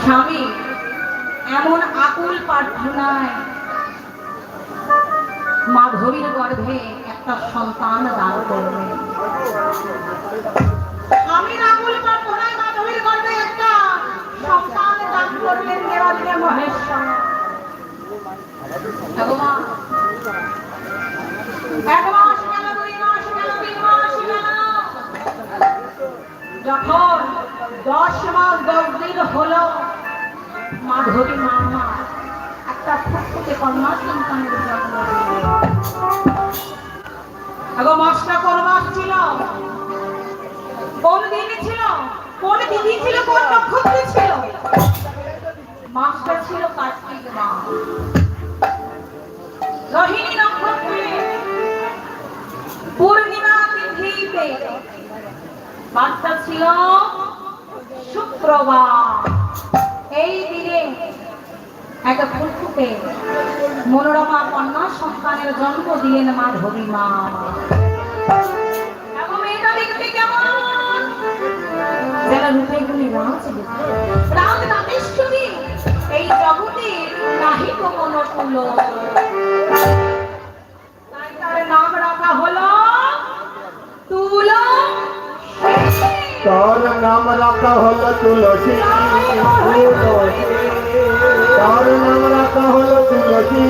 স্বামী এমন আকুল প্রার্থনায় মাধবীর গর্ভে একটা সন্তান দান করলেন। স্বামীর আকুল প্রার্থনায় মাধবীর গর্ভে একটা সন্তান দান করলেন দেবাদিদেব মহেশ্বর। ভগবান 1 মাস গেল, 2 মাস গেল, 3 মাস গেল, যখন 10 মাস 10 দিন হলো মাধবী মা একটা ফুটফুটে কন্যা সন্তানের জন্ম দিলেন। এখন মাসটা কোন মাস ছিল, কোন দিনে ছিল, কোন তিথি ছিল, কোন নক্ষত্র ছিল? মাসটা ছিল কার্তিক মাস, রোহিণী নক্ষত্রে পূর্ণিমা তিথিতে। মাসটা ছিল শুক্রবার। এই দিনে এক ফুটফুটে মনোরমা কন্যা সন্তানের জন্ম দিলেন মাধবী মা। মেয়েটা দেখতে কেমন? যারা রূপে গুণী রাজরাজেশ্বরী, এই জগতে নাহি কোনো তুলনা। তাই তার নাম রাখা হলো তুলসী। তার নাম রাখা হলো তুলসী, তার নাম রাখা হলো তুলসী।